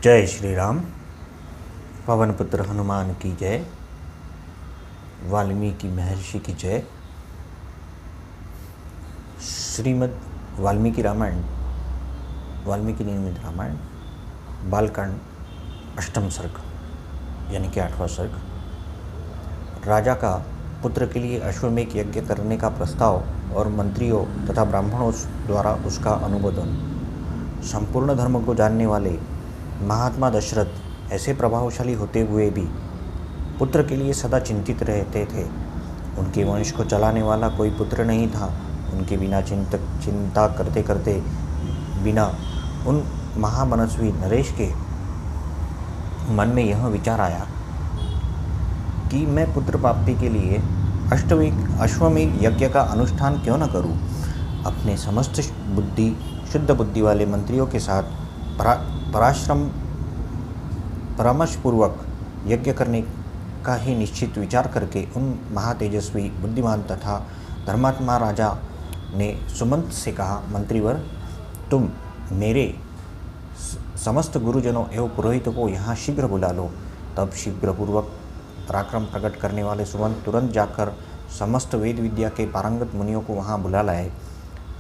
जय श्री राम। पवन पुत्र हनुमान की जय। वाल्मीकि महर्षि की जय। श्रीमद् वाल्मीकि रामायण, वाल्मीकि निर्मित रामायण, बालकांड, अष्टम सर्ग यानी कि 8वां सर्ग। राजा का पुत्र के लिए अश्वमेध यज्ञ करने का प्रस्ताव और मंत्रियों तथा ब्राह्मणों द्वारा उसका अनुमोदन। संपूर्ण धर्म को जानने वाले महात्मा दशरथ ऐसे प्रभावशाली होते हुए भी पुत्र के लिए सदा चिंतित रहते थे। उनके वंश को चलाने वाला कोई पुत्र नहीं था। उनके बिना चिंता करते करते बिना उन महामनस्वी नरेश के मन में यह विचार आया कि मैं पुत्र प्राप्ति के लिए अश्वमेध यज्ञ का अनुष्ठान क्यों न करूं। अपने समस्त शुद्ध बुद्धि वाले मंत्रियों के साथ परामर्शपूर्वक यज्ञ करने का ही निश्चित विचार करके उन महातेजस्वी बुद्धिमान तथा धर्मात्मा राजा ने सुमंत से कहा, मंत्रीवर, तुम मेरे समस्त गुरुजनों एवं पुरोहितों को यहाँ शीघ्र बुला लो। तब शीघ्रपूर्वक पराक्रम प्रकट करने वाले सुमंत तुरंत जाकर समस्त वेद विद्या के पारंगत मुनियों को वहाँ बुला लाए।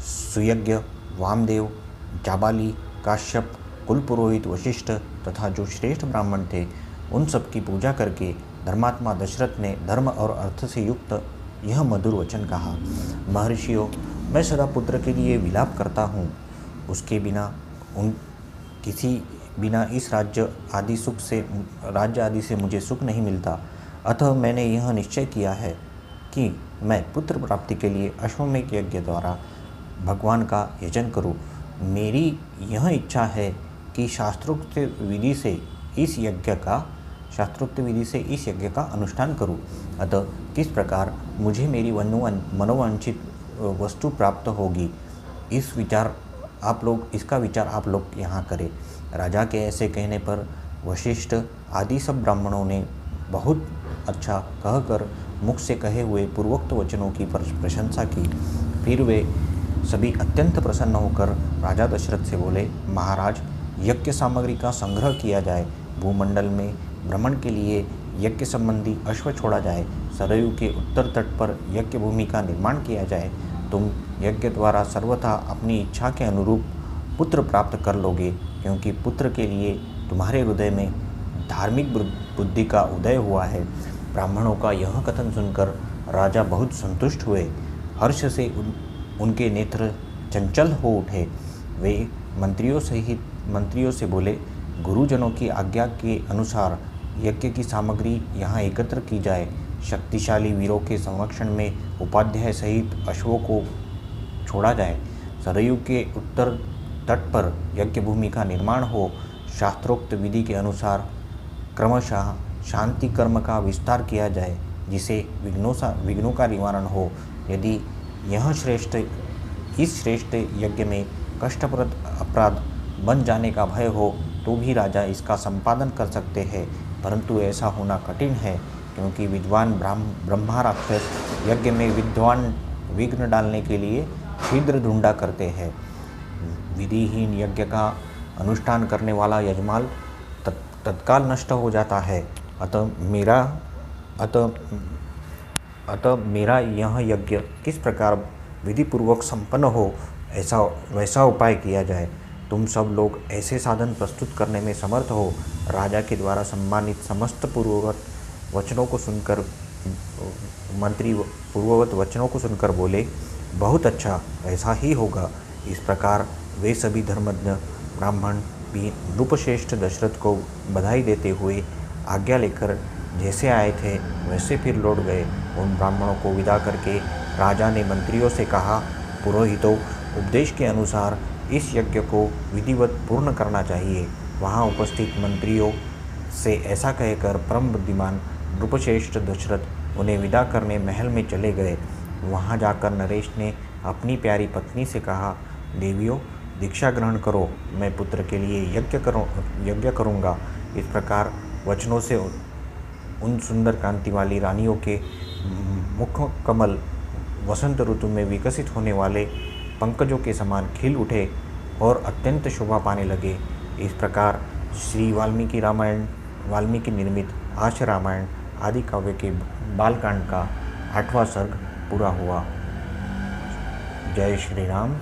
सुयज्ञ, वामदेव, जाबाली, काश्यप, कुल पुरोहित वशिष्ठ तथा जो श्रेष्ठ ब्राह्मण थे, उन सब की पूजा करके धर्मात्मा दशरथ ने धर्म और अर्थ से युक्त यह मधुर वचन कहा, महर्षियों, मैं सदा पुत्र के लिए विलाप करता हूँ। उसके बिना इस राज्य आदि से मुझे सुख नहीं मिलता। अतः मैंने यह निश्चय किया है कि मैं पुत्र प्राप्ति के लिए अश्वमेध यज्ञ द्वारा भगवान का यजन करूँ। मेरी यह इच्छा है कि शास्त्रोक्त विधि से इस यज्ञ का अनुष्ठान करूं। अतः किस प्रकार मुझे मेरी मनोवांछित वस्तु प्राप्त होगी, इसका विचार आप लोग यहाँ करें। राजा के ऐसे कहने पर वशिष्ठ आदि सब ब्राह्मणों ने बहुत अच्छा कहकर मुख से कहे हुए पूर्वोक्त वचनों की प्रशंसा की। फिर वे सभी अत्यंत प्रसन्न होकर राजा दशरथ से बोले, महाराज, यज्ञ सामग्री का संग्रह किया जाए। भूमंडल में भ्रमण के लिए यज्ञ संबंधी अश्व छोड़ा जाए। सरयू के उत्तर तट पर यज्ञ भूमि का निर्माण किया जाए। तुम यज्ञ द्वारा सर्वथा अपनी इच्छा के अनुरूप पुत्र प्राप्त कर लोगे, क्योंकि पुत्र के लिए तुम्हारे हृदय में धार्मिक बुद्धि का उदय हुआ है। ब्राह्मणों का यह कथन सुनकर राजा बहुत संतुष्ट हुए। हर्ष से उनके नेत्र चंचल हो उठे। वे मंत्रियों से बोले, गुरुजनों की आज्ञा के अनुसार यज्ञ की सामग्री यहाँ एकत्र की जाए। शक्तिशाली वीरों के संरक्षण में उपाध्याय सहित अश्वों को छोड़ा जाए। सरयू के उत्तर तट पर यज्ञ भूमि का निर्माण हो। शास्त्रोक्त विधि के अनुसार क्रमशः शांति कर्म का विस्तार किया जाए, जिसे विघ्नों का निवारण हो। यदि इस श्रेष्ठ यज्ञ में कष्टप्रद अपराध बन जाने का भय हो तो भी राजा इसका संपादन कर सकते हैं, परंतु ऐसा होना कठिन है, क्योंकि विद्वान ब्रह्मा राक्षस यज्ञ में विघ्न डालने के लिए छिद्र ढूंढा करते हैं। विधिहीन यज्ञ का अनुष्ठान करने वाला यजमान तत्काल नष्ट हो जाता है। अतः मेरा यह यज्ञ किस प्रकार विधिपूर्वक संपन्न हो, वैसा उपाय किया जाए। तुम सब लोग ऐसे साधन प्रस्तुत करने में समर्थ हो। राजा के द्वारा सम्मानित समस्त पूर्ववत वचनों को सुनकर बोले, बहुत अच्छा, ऐसा ही होगा। इस प्रकार वे सभी धर्मज्ञ ब्राह्मण भी नृपश्रेष्ठ दशरथ को बधाई देते हुए आज्ञा लेकर जैसे आए थे वैसे फिर लौट गए। उन ब्राह्मणों को विदा करके राजा ने मंत्रियों से कहा, पुरोहितों, उपदेश के अनुसार इस यज्ञ को विधिवत पूर्ण करना चाहिए। वहाँ उपस्थित मंत्रियों से ऐसा कहकर परम बुद्धिमान नृपश्रेष्ठ दशरथ उन्हें विदा करने महल में चले गए। वहाँ जाकर नरेश ने अपनी प्यारी पत्नी से कहा, देवियों, दीक्षा ग्रहण करो, मैं पुत्र के लिए यज्ञ करूँगा। इस प्रकार वचनों से उन सुंदर कांति वाली रानियों के मुख कमल वसंत ऋतु में विकसित होने वाले पंकजों के समान खिल उठे और अत्यंत शोभा पाने लगे। इस प्रकार श्री वाल्मीकि रामायण वाल्मीकि निर्मित आर्ष रामायण आदि काव्य के बालकांड का 8वां सर्ग पूरा हुआ। जय श्री राम।